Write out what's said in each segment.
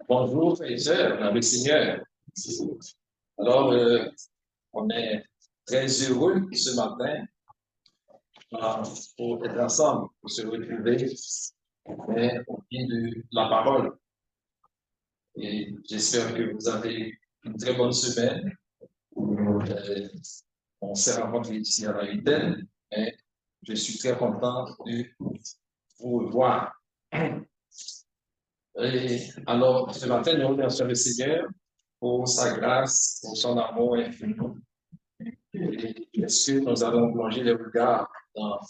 Bonjour, frères et sœurs, dans le Seigneur. Alors, on est très heureux ce matin pour être ensemble, pour se retrouver au pied de la parole. Et j'espère que vous avez une très bonne semaine. On s'est rencontrés ici à la Huitaine, et je suis très content de vous revoir. Et alors, ce matin, nous remercions le Seigneur pour sa grâce, pour son amour infini. Est-ce que nous allons plonger les regards dans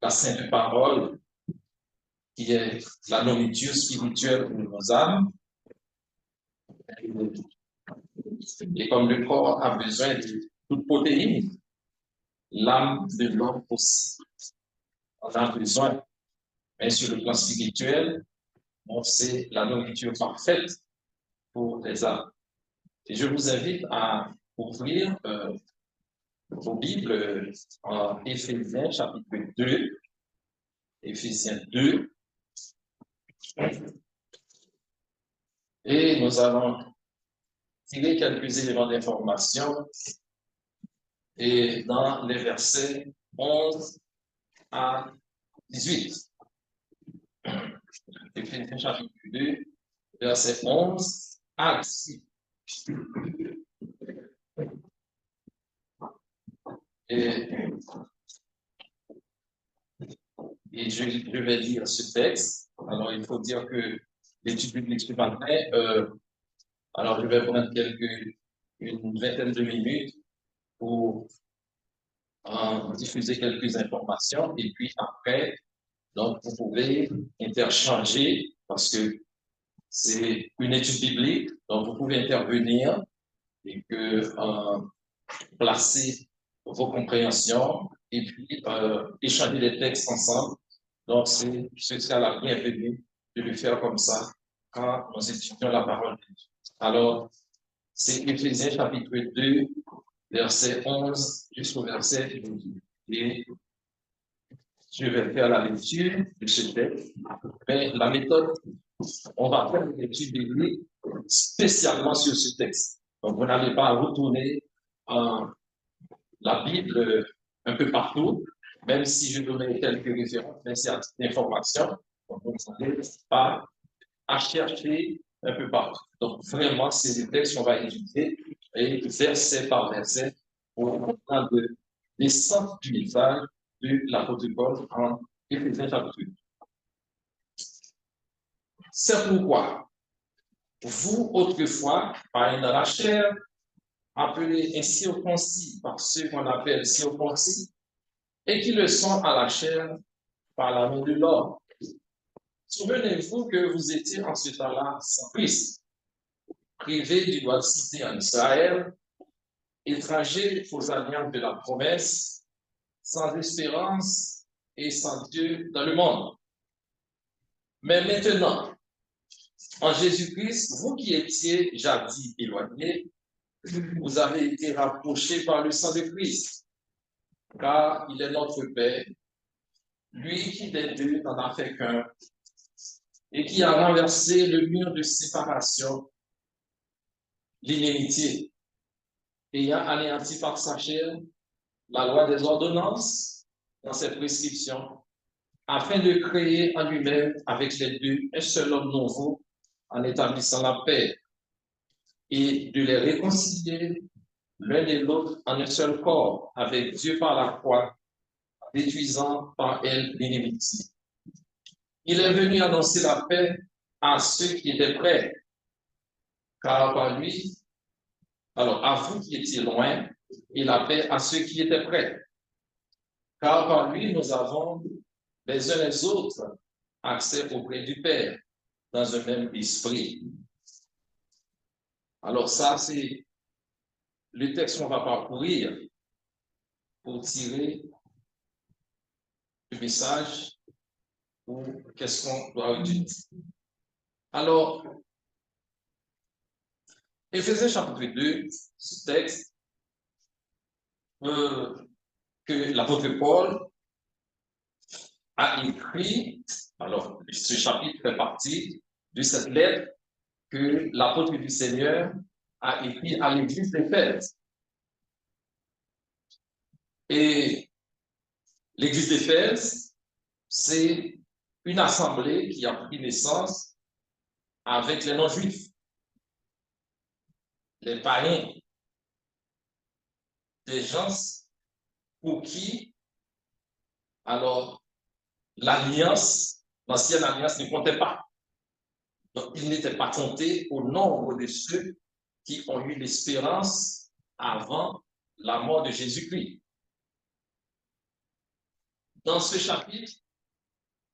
la sainte parole, qui est la nourriture spirituelle pour nos âmes? Et comme le corps a besoin de toute protéine, l'âme de l'homme aussi en a besoin. Mais sur le plan spirituel, c'est la nourriture parfaite pour les âmes. Et je vous invite à ouvrir vos Bibles en Éphésiens chapitre 2, Éphésiens 2. Et nous allons tirer quelques éléments d'information et dans les versets 11 à 18. Éphésiens chapitre 2, verset 11 à 18. Et je vais lire ce texte. Alors, il faut dire que l'étude biblique ce matin, alors je vais prendre une vingtaine de minutes pour diffuser quelques informations. Et puis après, donc, vous pouvez interchanger parce que c'est une étude biblique. Donc, vous pouvez intervenir et placer vos compréhensions et puis échanger les textes ensemble. Donc, ce sera la bienvenue de le faire comme ça quand nous étudions la parole de Dieu. Alors, c'est Éphésiens chapitre 2, verset 11 jusqu'au verset 12. Et je vais faire la lecture de ce texte. Mais la méthode, on va faire une étude biblique spécialement sur ce texte. Donc, vous n'allez pas retourner la Bible un peu partout, même si je donnais quelques références, mais c'est à titre d'information. Donc, vous n'allez pas à chercher un peu partout. Donc, vraiment, c'est des textes qu'on va étudier et verset par verset pour comprendre l'essence du message de l'apôtre Paul en Éphésiens chapitre 2. C'est pourquoi vous, autrefois, par une la chair, appelés incirconcis par ceux qu'on appelle circoncis, et qui le sont à la chair par la main de l'homme. Souvenez-vous que vous étiez en ce temps-là sans Christ, privés du droit de cité en Israël, étrangers aux alliances de la promesse, sans espérance et sans Dieu dans le monde. Mais maintenant, en Jésus-Christ, vous qui étiez jadis éloignés, vous avez été rapprochés par le sang de Christ, car il est notre Père, lui qui des deux n'en a fait qu'un, et qui a renversé le mur de séparation, l'inimitié, ayant anéanti par sa chair la loi des ordonnances dans ses prescriptions, afin de créer en lui-même avec les deux un seul homme nouveau en établissant la paix et de les réconcilier l'un et l'autre en un seul corps avec Dieu par la croix, détruisant par elle l'inimitié. Il est venu annoncer la paix à ceux qui étaient près, car par lui, alors à vous qui étiez loin, et la paix à ceux qui étaient près. Car par lui, nous avons les uns les autres accès auprès du Père dans un même esprit. Alors ça, c'est le texte qu'on va parcourir pour tirer message ou qu'est-ce qu'on doit utiliser. Alors, Éphésiens chapitre 2, ce texte que l'apôtre Paul a écrit, alors ce chapitre fait partie de cette lettre que l'apôtre du Seigneur a écrit à l'église d'Éphèse. Et l'église d'Éphèse, c'est une assemblée qui a pris naissance avec les non-juifs, les païens, des gens pour qui, alors, l'alliance, l'ancienne alliance ne comptait pas. Donc, il n'était pas compté au nombre de ceux qui ont eu l'espérance avant la mort de Jésus-Christ. Dans ce chapitre,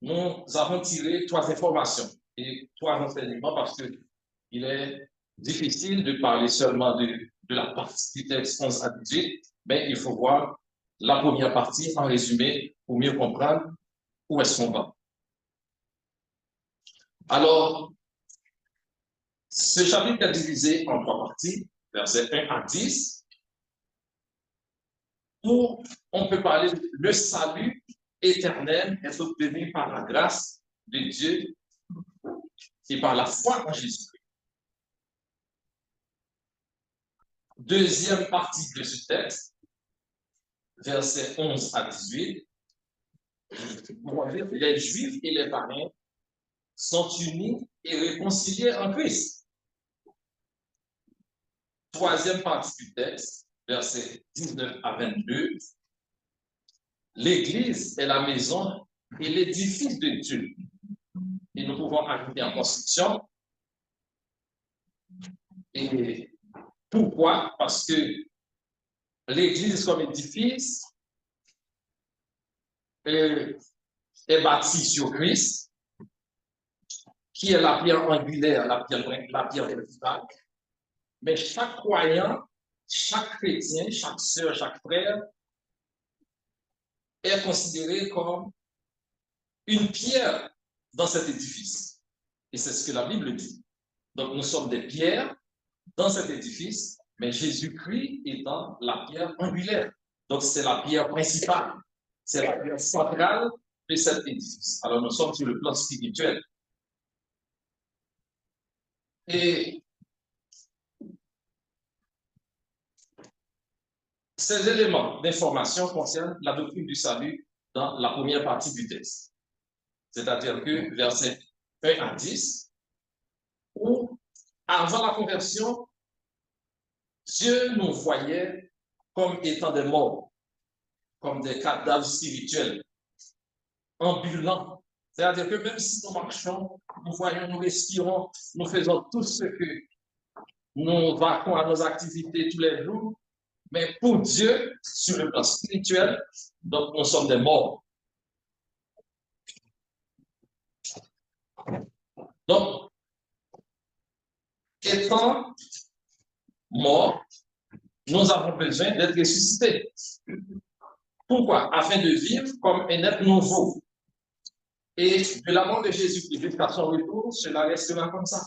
nous avons tiré 3 informations et 3 enseignements parce qu'il est difficile de parler seulement de la partie du texte 11 à 18, mais il faut voir la première partie en résumé pour mieux comprendre où est-ce qu'on va. Alors, ce chapitre est divisé en 3 parties, versets 1 à 10, où on peut parler de le salut éternel est obtenu par la grâce de Dieu et par la foi en Jésus-Christ. Deuxième partie de ce texte, versets 11 à 18, les Juifs et les païens sont unis et réconciliés en Christ. Troisième partie du texte, versets 19 à 22, l'Église est la maison et l'édifice de Dieu. Et nous pouvons ajouter en construction. Et pourquoi? Parce que l'Église comme édifice est bâtie sur Christ, qui est la pierre angulaire, la pierre principale. Mais chaque croyant, chaque chrétien, chaque sœur, chaque frère est considéré comme une pierre dans cet édifice. Et c'est ce que la Bible dit. Donc nous sommes des pierres dans cet édifice, mais Jésus-Christ étant la pierre angulaire. Donc c'est la pierre principale, c'est la pierre centrale de cet édifice. Alors nous sommes sur le plan spirituel. Et ces éléments d'information concernent la doctrine du salut dans la première partie du texte. C'est-à-dire que versets 1 à 10, où avant la conversion, Dieu nous voyait comme étant des morts, comme des cadavres spirituels, ambulants. C'est-à-dire que même si nous marchons, nous voyons, nous respirons, nous faisons tout ce que nous vaquons à nos activités tous les jours, mais pour Dieu, sur le plan spirituel, donc nous sommes des morts. Donc, étant morts, nous avons besoin d'être ressuscités. Pourquoi? Afin de vivre comme un être nouveau. Et de la mort de Jésus-Christ jusqu'à son retour, cela restera comme ça.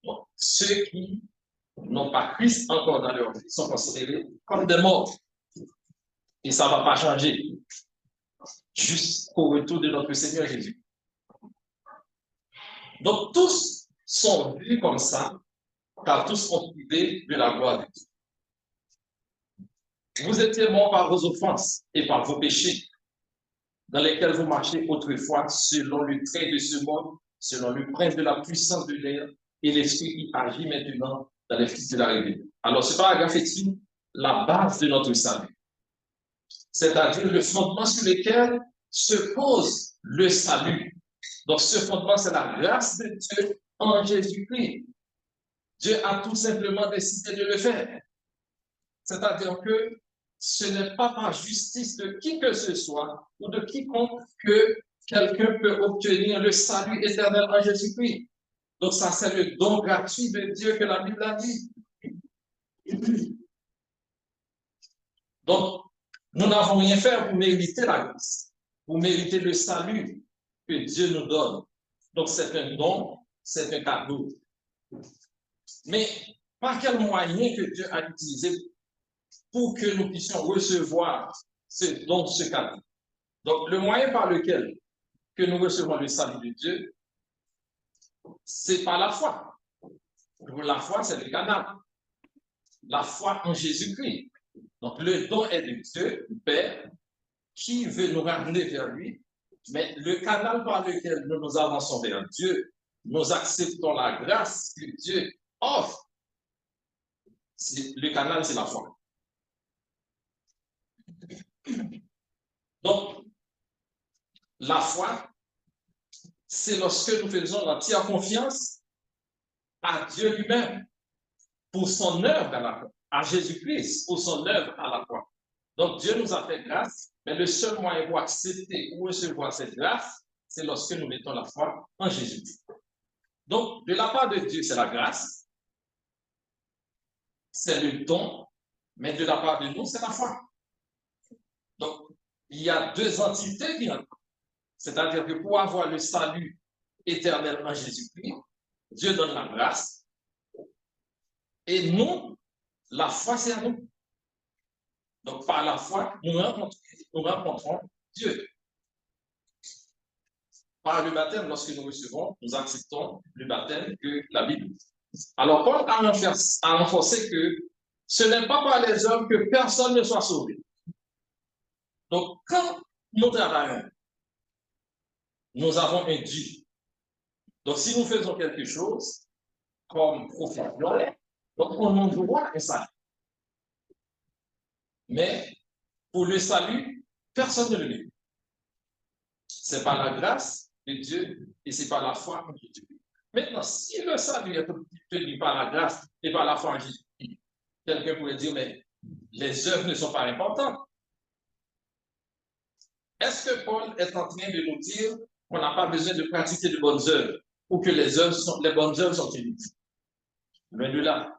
Donc, ceux qui n'ont pas Christ encore dans leur vie sont considérés comme des morts. Et ça ne va pas changer jusqu'au retour de notre Seigneur Jésus. Donc, tous sont vus comme ça, car tous ont privé de la gloire de Dieu. Vous étiez morts par vos offenses et par vos péchés, dans lesquels vous marchez autrefois selon le trait de ce monde, selon le prince de la puissance de l'air et l'esprit qui agit maintenant dans les fils de la rébellion. Alors, ce paragraphe est la base de notre salut, c'est-à-dire le fondement sur lequel se pose le salut. Donc, ce fondement, c'est la grâce de Dieu en Jésus-Christ. Dieu a tout simplement décidé de le faire. C'est-à-dire que ce n'est pas par justice de qui que ce soit ou de quiconque que quelqu'un peut obtenir le salut éternel en Jésus-Christ. Donc ça, c'est le don gratuit de Dieu que la Bible a dit. Donc, nous n'avons rien fait pour mériter la grâce. pour mériter le salut que Dieu nous donne. Donc, c'est un don, c'est un cadeau. Mais par quel moyen que Dieu a utilisé pour que nous puissions recevoir ce don, ce cadeau? Donc, le moyen par lequel que nous recevons le salut de Dieu, c'est par la foi. La foi, c'est le canal. La foi en Jésus-Christ. Donc, le don est de Dieu, le Père, qui veut nous ramener vers lui, mais le canal par lequel nous nous avançons vers Dieu, nous acceptons la grâce que Dieu offre. Le canal, c'est la foi. Donc, la foi, c'est lorsque nous faisons l'entière confiance à Dieu lui-même pour son œuvre à la croix, à Jésus-Christ pour son œuvre à la croix. Donc, Dieu nous a fait grâce, mais le seul moyen pour accepter ou recevoir cette grâce, c'est lorsque nous mettons la foi en Jésus-Christ. Donc, de la part de Dieu, c'est la grâce, c'est le don, mais de la part de nous, c'est la foi. Donc, il y a deux entités qui entrent. C'est-à-dire que pour avoir le salut éternel en Jésus-Christ, Dieu donne la grâce, et nous, la foi, c'est à nous. Donc, par la foi, nous rencontrons Dieu. Par le baptême, lorsque nous recevons, nous acceptons le baptême que la Bible dit. Alors, Paul a renforcé que ce n'est pas par les hommes que personne ne soit sauvé. Donc, quand nous travaillons, nous avons un dû. Donc, si nous faisons quelque chose, comme prophète, donc on nous doit un salut. Mais pour le salut, personne ne le mérite. C'est par la grâce de Dieu et c'est par la foi en Jésus. Maintenant, si le salut est obtenu par la grâce et par la foi en Jésus, quelqu'un pourrait dire, mais les œuvres ne sont pas importantes. Est-ce que Paul est en train de nous dire qu'on n'a pas besoin de pratiquer de bonnes œuvres ou que les bonnes œuvres sont inutiles? Loin de là.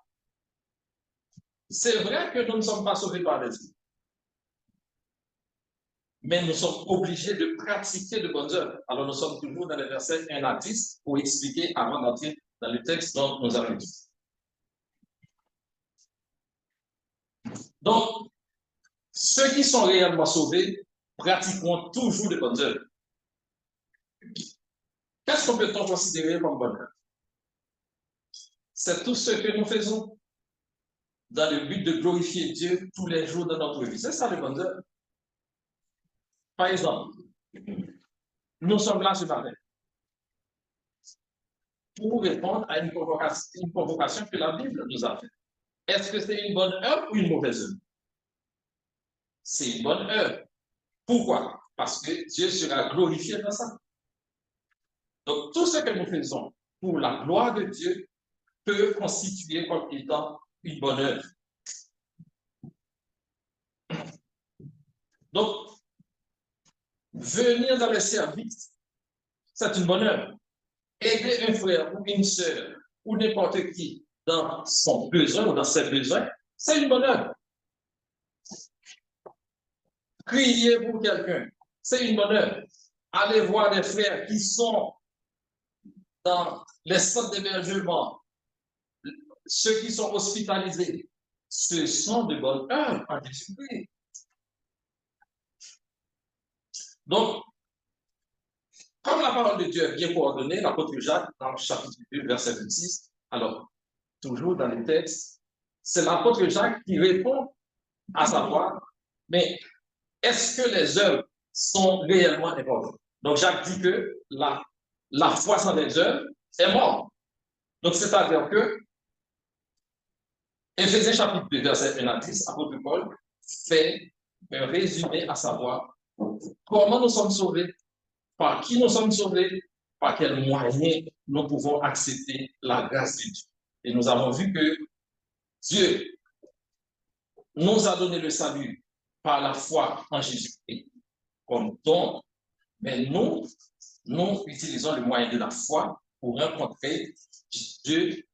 C'est vrai que nous ne sommes pas sauvés par les œuvres. Mais nous sommes obligés de pratiquer de bonnes œuvres. Alors nous sommes toujours dans les versets 1 à 10 pour expliquer avant d'entrer dans le texte dont nous avons dit. Donc, ceux qui sont réellement sauvés pratiqueront toujours de bonnes œuvres. Qu'est-ce qu'on peut considérer comme bonne œuvre? C'est tout ce que nous faisons dans le but de glorifier Dieu tous les jours de notre vie. C'est ça les bonnes œuvres. Par exemple, nous sommes là ce matin pour répondre à une convocation que la Bible nous a faite. Est-ce que c'est une bonne œuvre ou une mauvaise œuvre? C'est une bonne œuvre. Pourquoi? Parce que Dieu sera glorifié dans ça. Donc, tout ce que nous faisons pour la gloire de Dieu peut constituer comme étant une bonne œuvre. Donc, venir dans le service, c'est une bonne œuvre. Aider un frère ou une sœur ou n'importe qui dans son besoin ou dans ses besoins, c'est une bonne œuvre. Prier pour quelqu'un, c'est une bonne œuvre. Aller voir des frères qui sont dans les centres d'hébergement, ceux qui sont hospitalisés, ce sont de bonnes œuvres en Jésus-Christ. Donc, comme la parole de Dieu est bien coordonnée, l'apôtre Jacques, dans le chapitre 2, verset 26, alors, toujours dans les textes, c'est l'apôtre Jacques qui répond à savoir, mais est-ce que les œuvres sont réellement importantes? Donc, Jacques dit que la foi sans les œuvres est morte. Donc, c'est-à-dire que Éphésiens chapitre 2, verset 1 à 10, apôtre Paul fait un résumé à savoir comment nous sommes sauvés, par qui nous sommes sauvés, par quels moyens nous pouvons accepter la grâce de Dieu. Et nous avons vu que Dieu nous a donné le salut par la foi en Jésus-Christ comme don, mais nous utilisons le moyen de la foi pour rencontrer Dieu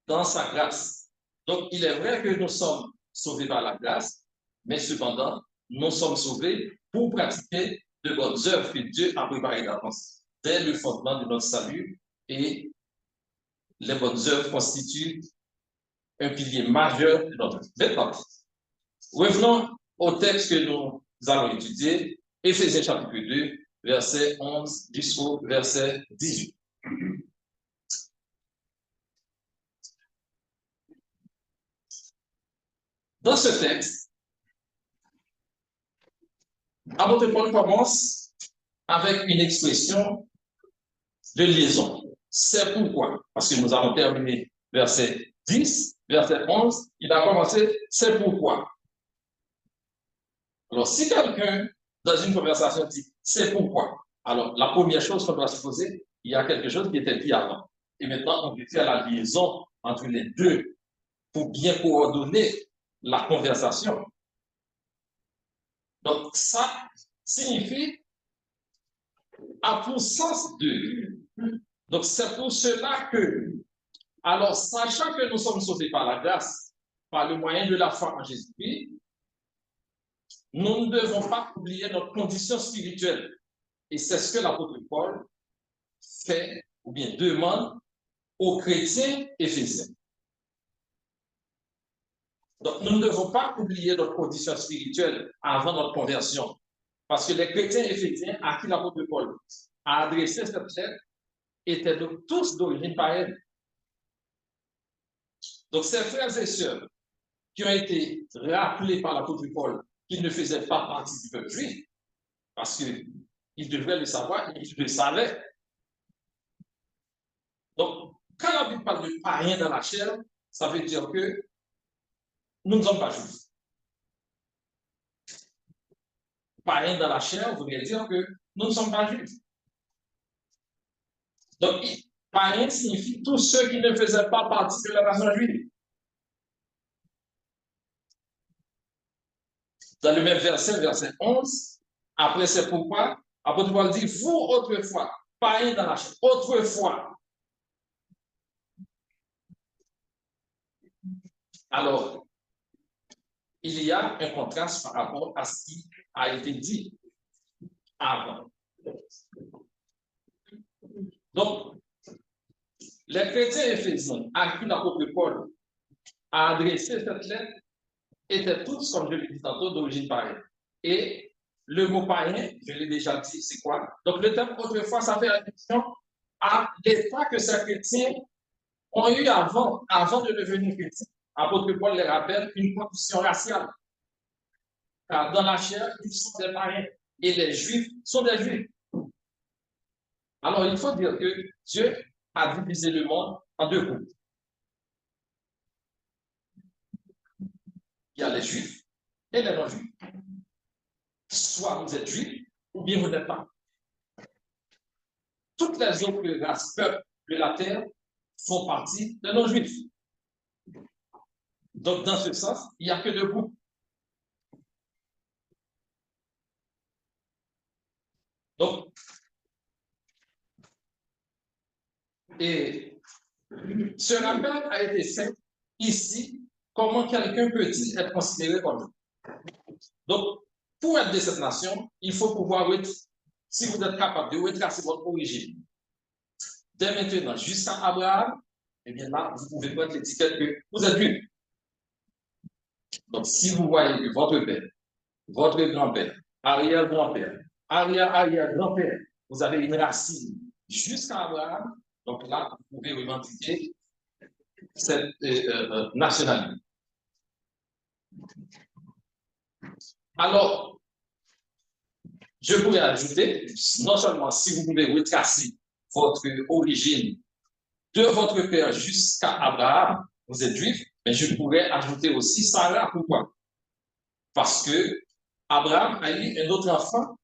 dans sa grâce. Donc, il est vrai que nous sommes sauvés par la grâce, mais cependant, nous sommes sauvés pour pratiquer de bonnes œuvres que Dieu a préparées d'avance dès le fondement de notre salut, et les bonnes œuvres constituent un pilier majeur de notre vie. Maintenant, revenons au texte que nous allons étudier, Éphésiens chapitre 2, verset 11 jusqu'au verset 18. Dans ce texte, l'apôtre Paul commence avec une expression de liaison. C'est pourquoi, parce que nous avons terminé verset 10, verset 11, il a commencé, c'est pourquoi. Alors, si quelqu'un, dans une conversation, dit, c'est pourquoi, alors la première chose qu'on doit se poser, il y a quelque chose qui était dit avant. Et maintenant, on veut faire la liaison entre les deux pour bien coordonner la conversation. Donc, ça signifie à pour sens de. Donc, c'est pour cela que, alors, sachant que nous sommes sauvés par la grâce, par le moyen de la foi en Jésus-Christ, nous ne devons pas oublier notre condition spirituelle. Et c'est ce que l'apôtre Paul fait, ou bien demande aux chrétiens éphésiens. Donc, nous ne devons pas oublier notre condition spirituelle avant notre conversion. Parce que les chrétiens éphésiens à qui l'apôtre Paul a adressé cette lettre étaient donc tous d'origine païenne. Donc, ces frères et sœurs qui ont été rappelés par l'apôtre Paul qu'ils ne faisaient pas partie du peuple juif, parce qu'ils devraient le savoir, ils le savaient. Donc, quand la Bible parle de païen dans la chair, ça veut dire que nous ne sommes pas juifs. Païen dans la chair voudrait dire que nous ne sommes pas juifs. Donc, païen signifie tous ceux qui ne faisaient pas partie de la nation juive. Dans le même verset, verset 11, après c'est pourquoi, l'apôtre Paul dit, vous autrefois, païens dans la chair, autrefois. Alors, il y a un contraste par rapport à ce qui a été dit avant. Donc, les chrétiens éphésiens à qui l'apôtre Paul a adressé cette lettre étaient tous, comme je l'ai dit tantôt, d'origine païenne. Et le mot païen, je l'ai déjà dit, c'est quoi? Donc, le terme autrefois, ça fait allusion à l'état que ces chrétiens ont eu avant de devenir chrétiens. L'apôtre Paul les rappelle une condition raciale. Car dans la chair, ils sont des païens et les juifs sont des juifs. Alors, il faut dire que Dieu a divisé le monde en deux groupes. Il y a les juifs et les non-juifs. Soit vous êtes juif, ou bien vous n'êtes pas. Toutes les autres races, peuples de la terre font partie de non-juifs. Donc, dans ce sens, il n'y a que deux groupes. Donc, et ce rappel a été fait ici, comment quelqu'un peut-il être considéré comme juif. Donc, pour être de cette nation, il faut pouvoir être, si vous êtes capable de retracer votre origine, dès maintenant jusqu'à Abraham, eh bien là, vous pouvez mettre l'étiquette que vous êtes juif. Donc, si vous voyez que votre père, votre grand-père, arrière-grand-père, arrière-arrière-grand-père, vous avez une racine jusqu'à Abraham, donc là, vous pouvez revendiquer cette nationalité. Alors, je pourrais ajouter, non seulement si vous pouvez retracer votre origine de votre père jusqu'à Abraham, vous êtes juif, mais je pourrais ajouter aussi Sarah. Pourquoi? Parce que Abraham a eu un autre enfant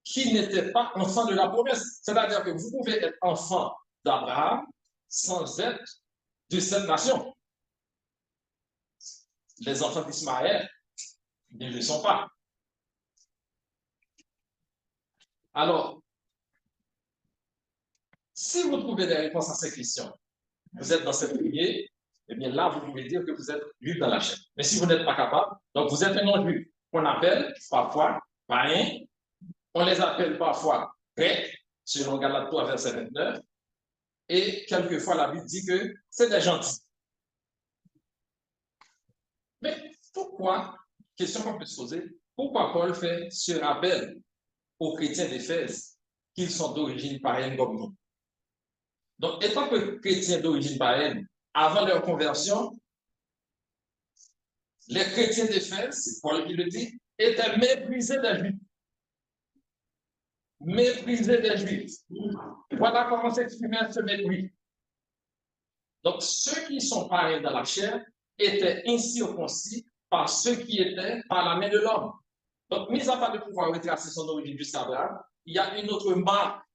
qui n'était pas enfant de la promesse. C'est-à-dire que vous pouvez être enfant d'Abraham sans être de cette nation. Les enfants d'Ismaël ne le sont pas. Alors, si vous trouvez des réponses à ces questions, vous êtes dans cette lignée, eh bien là, vous pouvez dire que vous êtes juif dans la chair. Mais si vous n'êtes pas capable, donc vous êtes un non-juif, qu'on appelle parfois païen. On les appelle parfois grecs, selon Galates 3, verset 29, et quelquefois la Bible dit que c'est des gentils. Mais pourquoi, question qu'on peut se poser, pourquoi Paul fait ce rappel aux chrétiens d'Éphèse qu'ils sont d'origine païenne comme nous? Donc, étant que chrétiens d'origine païenne, avant leur conversion, les chrétiens d'Éphèse, c'est Paul qui le dit, étaient méprisés des Juifs. Méprisés des Juifs. Voilà comment s'exprimait ce mépris. Donc, ceux qui sont païens dans la chair étaient incirconcis par ceux qui étaient par la main de l'homme. Donc, mis à part de pouvoir retracer son origine jusqu'à Abraham, il y a une autre marque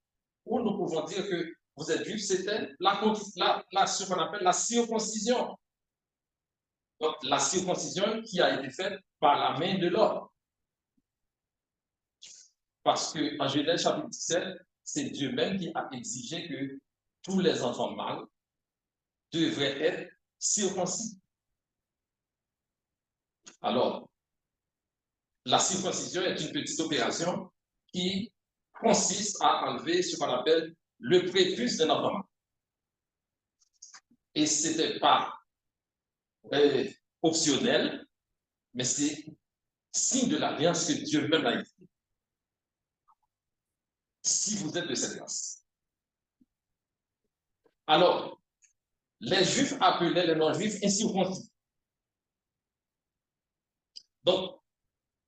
où nous pouvons dire que vous êtes juif, c'était ce qu'on appelle la circoncision. Donc, la circoncision qui a été faite par la main de l'homme. Parce qu'en Genèse chapitre 17, c'est Dieu même qui a exigé que tous les enfants mâles devraient être circoncis. Alors, la circoncision est une petite opération qui consiste à enlever ce qu'on appelle le prépuce d'un enfant. Et ce n'était pas optionnel, mais c'est signe de l'alliance que Dieu même a écrit. Si vous êtes de cette race. Alors, les Juifs appelaient les non-Juifs incirconcis. Donc,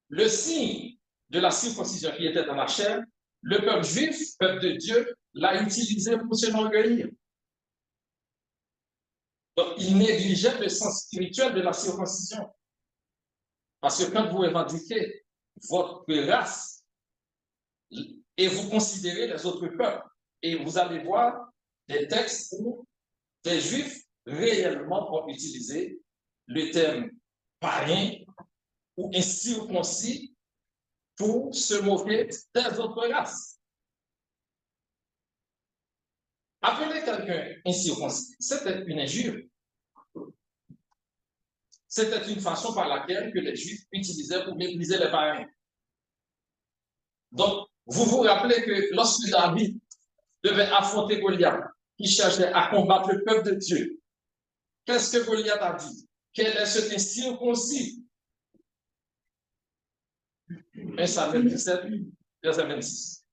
le signe de la circoncision qui était dans la chair, le peuple juif, peuple de Dieu, l'a utilisé pour s'enorgueillir. Donc, il négligeait le sens spirituel de la circoncision. Parce que quand vous revendiquez votre race et vous considérez les autres peuples, et vous allez voir des textes où des Juifs réellement ont utilisé le terme païen ou incirconcis pour se moquer des autres races. Appeler quelqu'un incirconcis, c'était une injure. C'était une façon par laquelle que les Juifs utilisaient pour mépriser les païens. Donc, vous vous rappelez que lorsque David devait affronter Goliath, qui cherchait à combattre le peuple de Dieu, qu'est-ce que Goliath a dit? Quel est cet incirconcis? 1 Samuel 17, verset 26.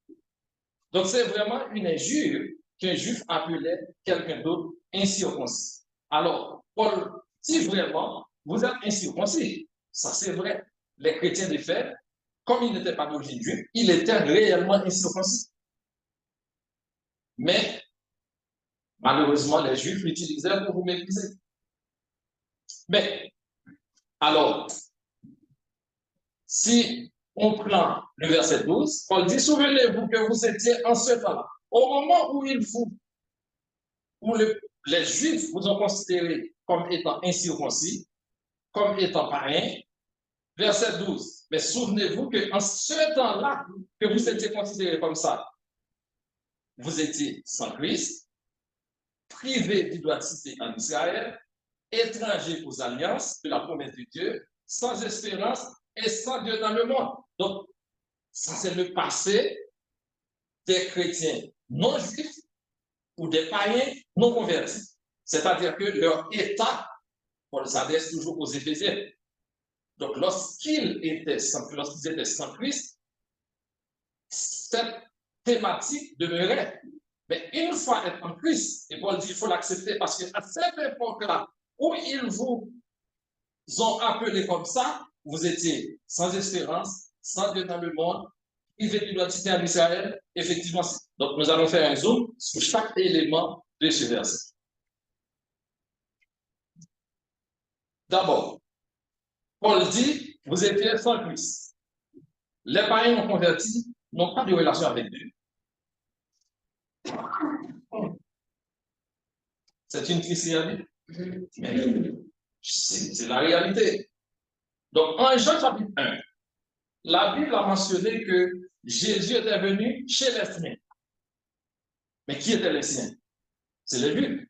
Donc, c'est vraiment une injure qu'un juif appelait quelqu'un d'autre incirconcis. Alors, Paul dit vraiment, vous êtes incirconcis. Ça, c'est vrai. Les chrétiens d'Éphèse, comme ils n'étaient pas d'origine juive, ils étaient réellement incirconcis. Mais, malheureusement, les juifs l'utilisaient pour vous mépriser. Mais, alors, si on prend le verset 12, Paul dit, souvenez-vous que vous étiez en ce temps-là. Au moment où les Juifs vous ont considéré comme étant incirconcis, comme étant païens, verset 12. Mais souvenez-vous qu'en ce temps-là, que vous étiez considérés comme ça, vous étiez sans Christ, privés d'identité en Israël, étrangers aux alliances de la promesse de Dieu, sans espérance et sans Dieu dans le monde. Donc, ça c'est le passé des chrétiens non juifs ou des païens non convertis. C'est-à-dire que leur état, on s'adresse toujours aux Éphésiens. Donc, lorsqu'ils étaient sans Christ, cette thématique demeurait. Mais une fois être en Christ, et Paul dit qu'il faut l'accepter parce qu'à cette époque-là, où ils vous ont appelé comme ça, vous étiez sans espérance, sans Dieu dans le monde, privé d'identité en Israël, effectivement. Donc, nous allons faire un zoom sur chaque élément de ce verset. D'abord, Paul dit, vous étiez sans Christ. Les païens non convertis n'ont pas de relation avec Dieu. C'est une triste réalité. Mais c'est la réalité. Donc, en Jean chapitre 1, la Bible a mentionné que Jésus était venu chez les siens. Mais qui étaient les siens? C'est les Juifs.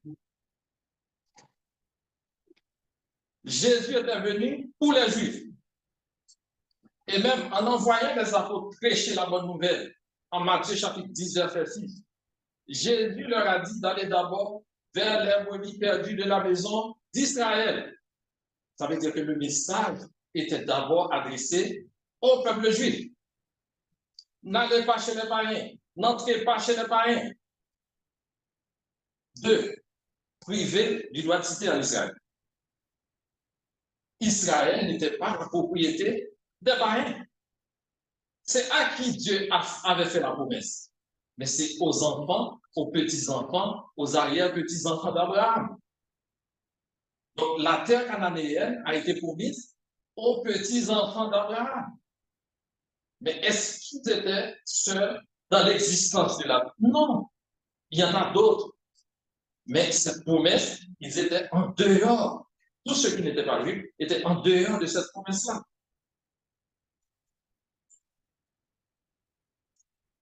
Jésus était venu pour les Juifs. Et même en envoyant les apôtres prêcher la bonne nouvelle, en Matthieu chapitre 10, verset 6, Jésus leur a dit d'aller d'abord vers les brebis perdues de la maison d'Israël. Ça veut dire que le message était d'abord adressé au peuple juif. N'allez pas chez les païens, n'entrez pas chez les païens. 2. Privé du droit de cité en Israël. Israël n'était pas la propriété des païens. C'est à qui Dieu avait fait la promesse. Mais c'est aux enfants, aux petits-enfants, aux arrière-petits-enfants d'Abraham. Donc la terre cananéenne a été promise aux petits-enfants d'Abraham. Mais est-ce qu'ils étaient seuls dans l'existence de la terre? Non, il y en a d'autres. Mais cette promesse, ils étaient en dehors. Tous ceux qui n'étaient pas juifs étaient en dehors de cette promesse-là.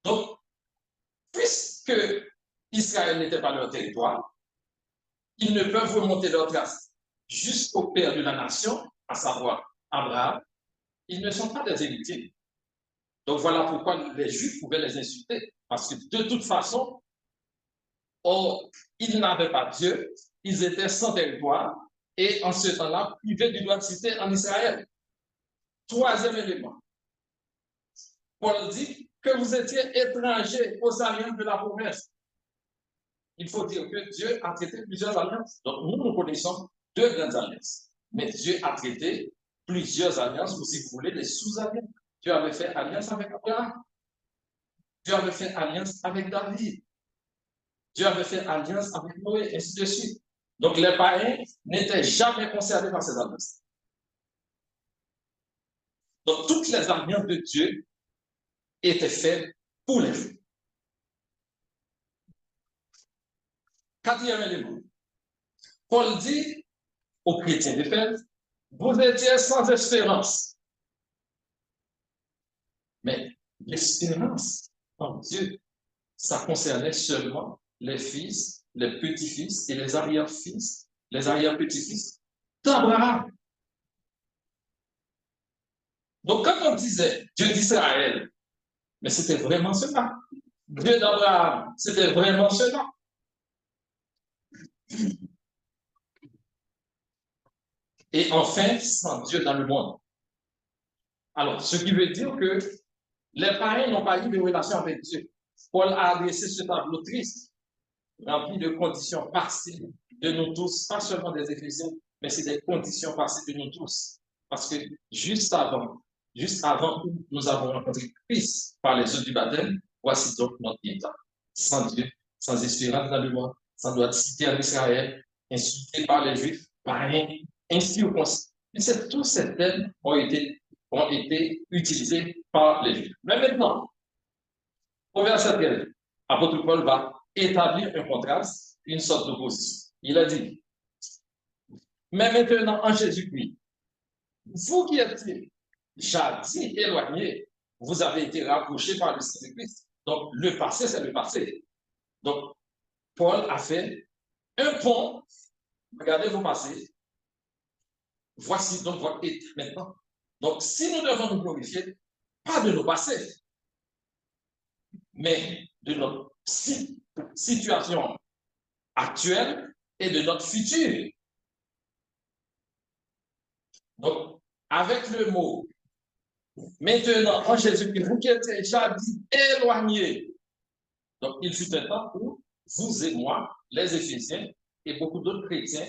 Donc, puisque Israël n'était pas leur territoire, ils ne peuvent remonter leur trace jusqu'au père de la nation, à savoir Abraham. Ils ne sont pas des héritiers. Donc voilà pourquoi les Juifs pouvaient les insulter. Parce que de toute façon, ils n'avaient pas Dieu, ils étaient sans territoire, et en ce temps-là, privés du droit de cité en Israël. Troisième élément, Paul dit que vous étiez étrangers aux alliances de la promesse. Il faut dire que Dieu a traité plusieurs alliances. Donc nous connaissons deux grandes alliances. Mais Dieu a traité plusieurs alliances, ou si vous voulez, des sous-alliances. Dieu avait fait alliance avec Abraham. Dieu avait fait alliance avec David. Dieu avait fait alliance avec Noé, ainsi de suite. Donc les païens n'étaient jamais concernés par ces alliances. Donc toutes les alliances de Dieu étaient faites pour les Juifs. Quatrième élément. Paul dit aux chrétiens d'Éphèse, vous étiez sans espérance. Mais l'espérance en Dieu, ça concernait seulement les fils, les petits-fils et les arrière-fils, les arrière-petits-fils d'Abraham. Donc, quand on disait Dieu d'Israël, mais c'était vraiment cela. Dieu d'Abraham, c'était vraiment cela. Et enfin, sans Dieu dans le monde. Alors, ce qui veut dire que les païens n'ont pas eu de relation avec Dieu. Paul a adressé ce tableau triste, rempli de conditions passées de nous tous, pas seulement des Éphésiens, mais c'est des conditions passées de nous tous. Parce que juste avant que nous avons rencontré Christ par les eaux du baptême, voici donc notre état. Sans Dieu, sans espérance dans le monde, sans droit de cité en Israël, insulté par les Juifs, païens, incirconcis. Et tous ces thèmes ont été utilisés par les Juifs. Mais maintenant, au verset 13, l'apôtre Paul va établir un contraste, une sorte d'opposition. Il a dit, mais maintenant en Jésus-Christ, vous qui étiez jadis éloignés, vous avez été rapprochés par le Saint-Christ. Donc, le passé, c'est le passé. Donc, Paul a fait un pont. Regardez vos passés. Voici donc votre état maintenant. Donc, si nous devons nous glorifier, pas de nos passés, mais de notre situation actuelle et de notre futur. Donc, avec le mot maintenant en Jésus-Christ, vous qui étiez déjà dit éloignés. Donc, il fut un temps où vous et moi, les Éphésiens et beaucoup d'autres chrétiens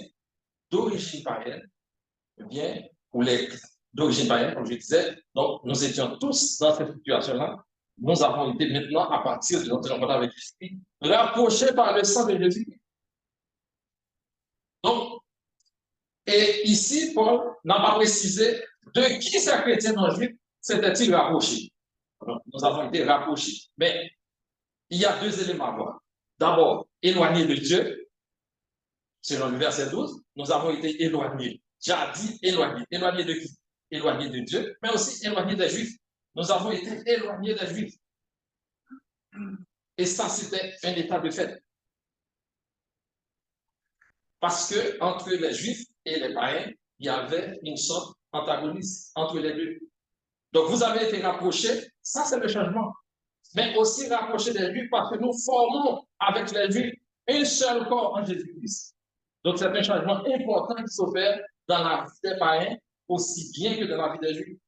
d'origine païenne, eh bien, ou les d'origine païenne, comme je disais, donc nous étions tous dans cette situation-là. Nous avons été maintenant, à partir de notre rencontre avec Jésus, rapprochés par le sang de Jésus. Donc, et ici, Paul n'a pas précisé de qui ces chrétiens non juifs s'étaient-ils rapprochés. Nous avons été rapprochés. Mais il y a deux éléments à voir. D'abord, éloignés de Dieu, selon le verset 12, nous avons été éloignés. J'ai dit éloignés. Éloignés de qui? Éloignés de Dieu, mais aussi éloignés des Juifs. Nous avons été éloignés des Juifs. Et ça, c'était un état de fait. Parce que entre les Juifs et les païens, il y avait une sorte d'antagonisme entre les deux. Donc, vous avez été rapprochés, ça c'est le changement. Mais aussi rapprochés des Juifs parce que nous formons avec les Juifs un seul corps en Jésus-Christ. Donc, c'est un changement important qui s'opère dans la vie des païens, aussi bien que dans la vie des Juifs.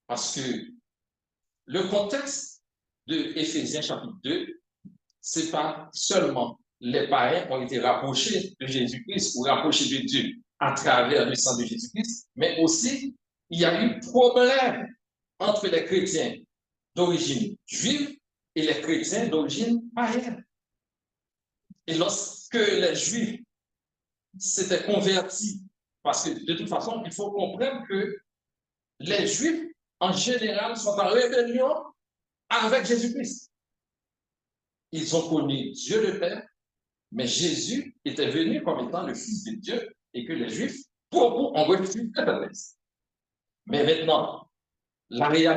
Parce que le contexte de Éphésiens chapitre 2, c'est pas seulement les païens ont été rapprochés de Jésus-Christ ou rapprochés de Dieu à travers le sang de Jésus-Christ, mais aussi il y a eu problème entre les chrétiens d'origine juive et les chrétiens d'origine païenne. Et lorsque les juifs s'étaient convertis, parce que de toute façon, il faut comprendre que les juifs, en général, sont en rébellion avec Jésus-Christ. Ils ont connu Dieu le Père, mais Jésus était venu comme étant le Fils de Dieu et que les Juifs, beaucoup ont refusé le Christ. Mais maintenant, la réalité